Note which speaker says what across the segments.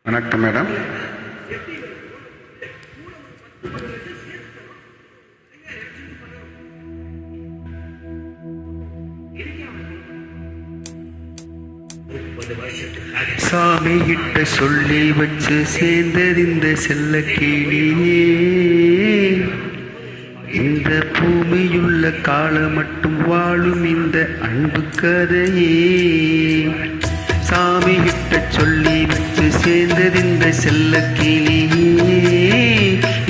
Speaker 1: வணக்கம் மேடம். சாமி கிட்ட சொல்லி வச்சு சேர்ந்தறிந்த செல்ல கிளியே, இந்த பூமியுள்ள காலம் மட்டும் வாழும் இந்த அன்பு கதையே. சாமி கிட்ட சொல்லி வச்சு சேர்ந்தறிந்த செல்ல கிளியே,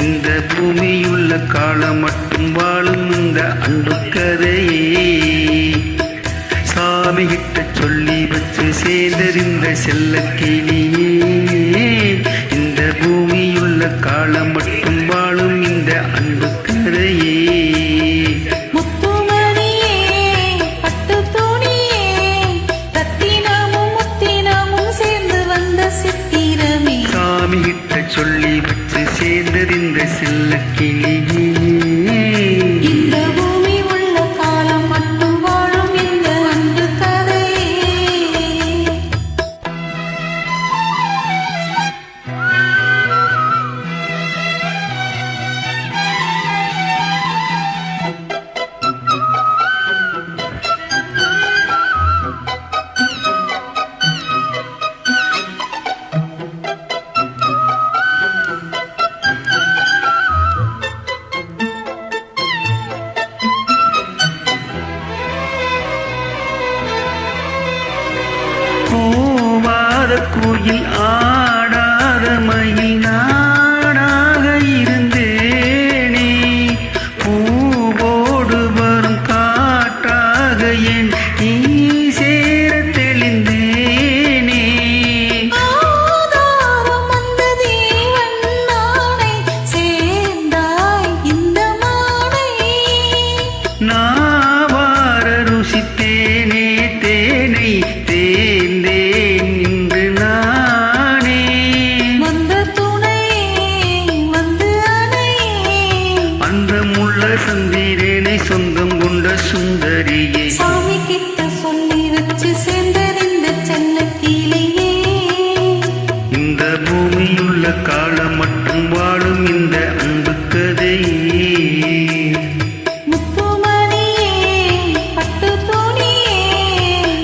Speaker 1: இந்த பூமியுள்ள காலம் மட்டும் வாழும் இந்த அன்பு கதையே. சாமி கிட்ட சொல்லி வச்சு சேர்ந்தறிந்த செல்ல கிளியே, இந்த பூமியுள்ள காலம் மட்டும் வாழும் இந்த அன்பு கதையே. சாமி கிட்ட சொல்லி வச்சு சேர்ந்தறிந்த செல்ல கிளியே, போவாத கோயில் ஆடாத மயில் நாடாக இருந்தேனே, பூவோடு வரும் காற்றாக என் நீ சேர தெளிந்தேனே. நாவார ருசித்தேனே தேனை தேர்ந்தேன் இன்று நானே. அந்த முள்ள சந்திரனை சொந்தம் கொண்ட சுந்தரியே,
Speaker 2: சாமி கிட்ட சொல்லி வச்சு சேர்ந்தறிந்த செல்ல கிளியே,
Speaker 1: இந்த பூமியுள்ள காலம் மட்டும் வாழும் இந்த அன்பு கதையே.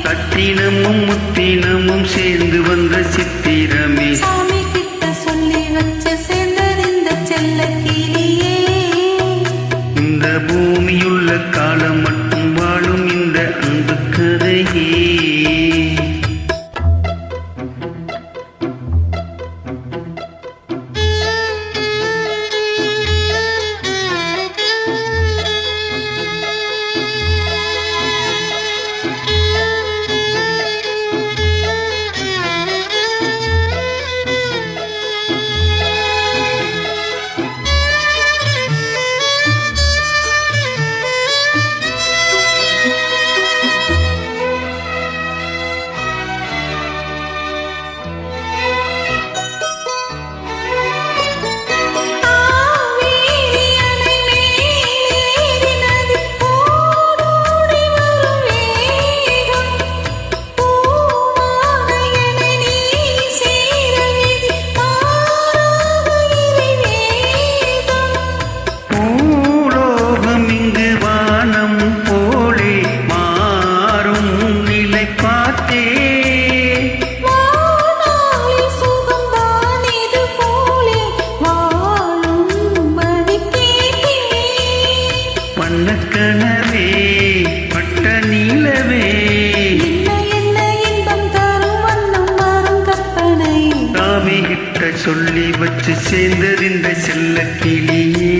Speaker 1: கட்டினமும் முத்தினமும் சேர்ந்து வந்த சித்திரமே,
Speaker 2: சாமி கிட்ட சொல்லி வச்சு சேர்ந்தறிந்த செல்ல கிளியே,
Speaker 1: இந்த பூமியுள்ள காலம் மட்டும் வாழும் இந்த அன்பு கதையே. கனவே பட்ட நீலவே,
Speaker 2: என்ன இன்பம் தரும் வண்ணம் வரும் கற்பனை.
Speaker 1: சாமி கிட்ட சொல்லி வச்சு சேர்ந்தறிந்த செல்ல கிளியே,